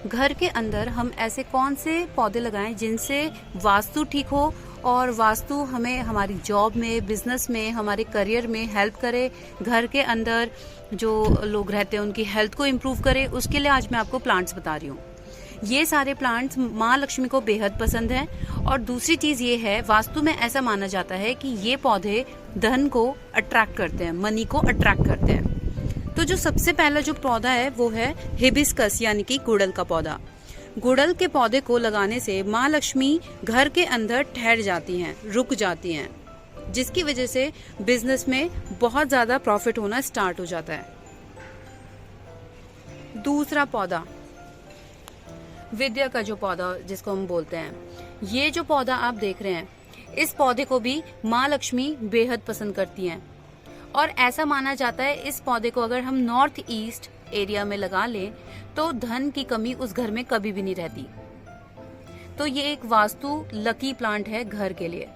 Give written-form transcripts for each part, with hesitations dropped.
घर के अंदर हम ऐसे कौन से पौधे लगाएं जिनसे वास्तु ठीक हो और वास्तु हमें हमारी जॉब में, बिजनेस में, हमारे करियर में हेल्प करे, घर के अंदर जो लोग रहते हैं उनकी हेल्थ को इम्प्रूव करे। उसके लिए आज मैं आपको प्लांट्स बता रही हूँ। ये सारे प्लांट्स माँ लक्ष्मी को बेहद पसंद हैं। और दूसरी चीज ये है, वास्तु में ऐसा माना जाता है कि ये पौधे धन को अट्रैक्ट करते हैं, मनी को अट्रैक्ट करते हैं। तो जो सबसे पहला जो पौधा है वो है हिबिस्कस यानी कि गुड़हल का पौधा। गुड़हल के पौधे को लगाने से माँ लक्ष्मी घर के अंदर ठहर जाती हैं, रुक जाती हैं, जिसकी वजह से बिजनेस में बहुत ज्यादा प्रॉफिट होना स्टार्ट हो जाता है। दूसरा पौधा विद्या का जो पौधा जिसको हम बोलते हैं, ये जो पौधा आप देख रहे हैं, इस पौधे को भी माँ लक्ष्मी बेहद पसंद करती हैं। और ऐसा माना जाता है इस पौधे को अगर हम नॉर्थ ईस्ट एरिया में लगा लें तो धन की कमी उस घर में कभी भी नहीं रहती। तो ये एक वास्तु लकी प्लांट है घर के लिए।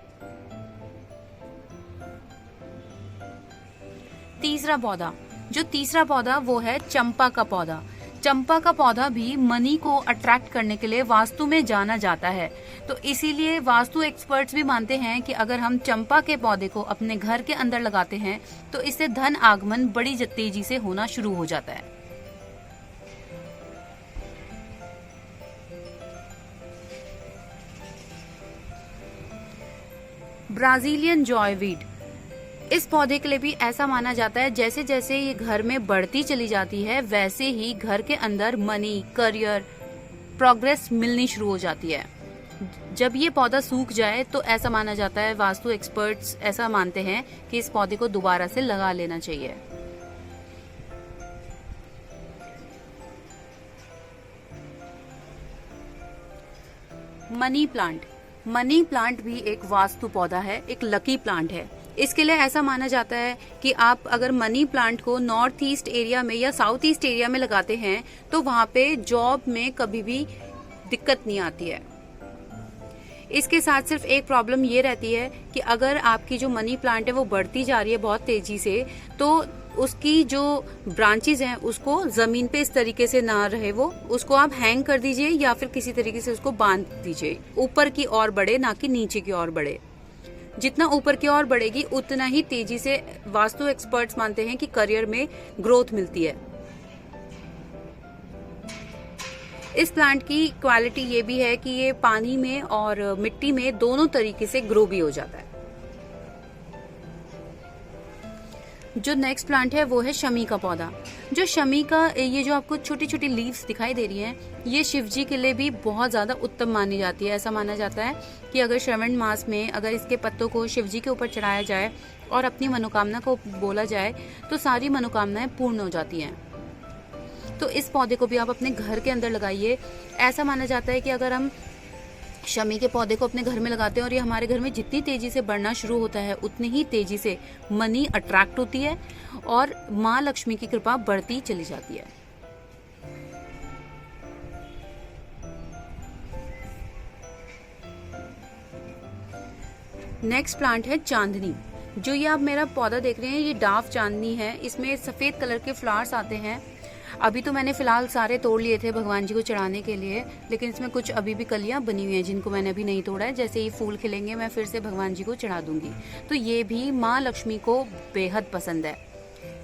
तीसरा पौधा वो है चंपा का पौधा। चंपा का पौधा भी मनी को अट्रैक्ट करने के लिए वास्तु में जाना जाता है। तो इसीलिए वास्तु एक्सपर्ट्स भी मानते हैं कि अगर हम चंपा के पौधे को अपने घर के अंदर लगाते हैं तो इससे धन आगमन बड़ी तेजी से होना शुरू हो जाता है। ब्राजीलियन जॉयवीड, इस पौधे के लिए भी ऐसा माना जाता है जैसे जैसे ये घर में बढ़ती चली जाती है वैसे ही घर के अंदर मनी, करियर, प्रोग्रेस मिलनी शुरू हो जाती है। जब ये पौधा सूख जाए तो ऐसा माना जाता है, वास्तु एक्सपर्ट्स ऐसा मानते हैं कि इस पौधे को दोबारा से लगा लेना चाहिए। मनी प्लांट भी एक वास्तु पौधा है, एक लकी प्लांट है। इसके लिए ऐसा माना जाता है कि आप अगर मनी प्लांट को नॉर्थ ईस्ट एरिया में या साउथ ईस्ट एरिया में लगाते हैं तो वहां पे जॉब में कभी भी दिक्कत नहीं आती है। इसके साथ सिर्फ एक प्रॉब्लम ये रहती है कि अगर आपकी जो मनी प्लांट है वो बढ़ती जा रही है बहुत तेजी से, तो उसकी जो ब्रांचेस हैं उसको जमीन पे इस तरीके से ना रहे, वो उसको आप हैंग कर दीजिए या फिर किसी तरीके से उसको बांध दीजिए, ऊपर की ओर बढ़े ना कि नीचे की ओर बढ़े। जितना ऊपर की ओर बढ़ेगी उतना ही तेजी से वास्तु एक्सपर्ट्स मानते हैं कि करियर में ग्रोथ मिलती है। इस प्लांट की क्वालिटी ये भी है कि ये पानी में और मिट्टी में दोनों तरीके से ग्रो भी हो जाता है। जो नेक्स्ट प्लांट है वो है शमी का पौधा। जो शमी का ये जो आपको छोटी छोटी लीव्स दिखाई दे रही हैं, ये शिव जी के लिए भी बहुत ज्यादा उत्तम मानी जाती है। ऐसा माना जाता है कि अगर श्रावण मास में अगर इसके पत्तों को शिव जी के ऊपर चढ़ाया जाए और अपनी मनोकामना को बोला जाए तो सारी मनोकामनाएं पूर्ण हो जाती हैं। तो इस पौधे को भी आप अपने घर के अंदर लगाइए। ऐसा माना जाता है कि अगर हम शमी के पौधे को अपने घर में लगाते हैं और ये हमारे घर में जितनी तेजी से बढ़ना शुरू होता है उतनी ही तेजी से मनी अट्रैक्ट होती है और माँ लक्ष्मी की कृपा बढ़ती चली जाती है। नेक्स्ट प्लांट है चांदनी। जो ये आप मेरा पौधा देख रहे हैं ये डाफ चांदनी है। इसमें सफेद कलर के फ्लावर्स आते हैं। अभी तो मैंने फिलहाल सारे तोड़ लिए थे भगवान जी को चढ़ाने के लिए, लेकिन इसमें कुछ अभी भी कलियां बनी हुई हैं जिनको मैंने अभी नहीं तोड़ा है। जैसे ही फूल खिलेंगे मैं फिर से भगवान जी को चढ़ा दूंगी। तो ये भी माँ लक्ष्मी को बेहद पसंद है।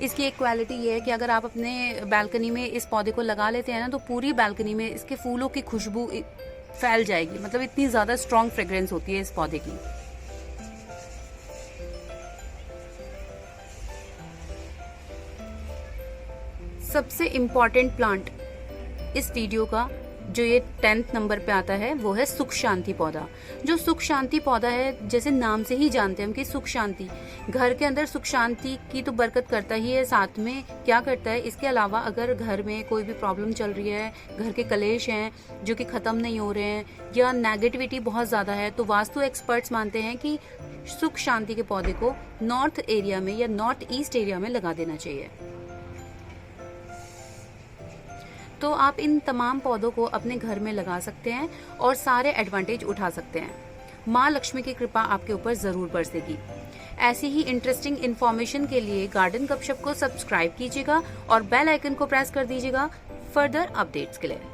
इसकी एक क्वालिटी ये है कि अगर आप अपने बालकनी में इस पौधे को लगा लेते हैं ना तो पूरी बालकनी में इसके फूलों की खुशबू फैल जाएगी। मतलब इतनी ज्यादा स्ट्रॉन्ग फ्रेग्रेंस होती है इस पौधे की। सबसे इम्पोर्टेंट प्लांट इस वीडियो का जो ये 10th नंबर पे आता है वो है सुख शांति पौधा। जो सुख शांति पौधा है, जैसे नाम से ही जानते हैं हम कि सुख शांति, घर के अंदर सुख शांति की तो बरकत करता ही है, साथ में क्या करता है, इसके अलावा अगर घर में कोई भी प्रॉब्लम चल रही है, घर के कलेश हैं जो कि खत्म नहीं हो रहे हैं या नेगेटिविटी बहुत ज्यादा है, तो वास्तु एक्सपर्ट्स मानते हैं कि सुख शांति के पौधे को नॉर्थ एरिया में या नॉर्थ ईस्ट एरिया में लगा देना चाहिए। तो आप इन तमाम पौधों को अपने घर में लगा सकते हैं और सारे एडवांटेज उठा सकते हैं। माँ लक्ष्मी की कृपा आपके ऊपर जरूर बरसेगी। ऐसी ही इंटरेस्टिंग इन्फॉर्मेशन के लिए गार्डन गपशप को सब्सक्राइब कीजिएगा और बेल आइकन को प्रेस कर दीजिएगा फर्दर अपडेट्स के लिए।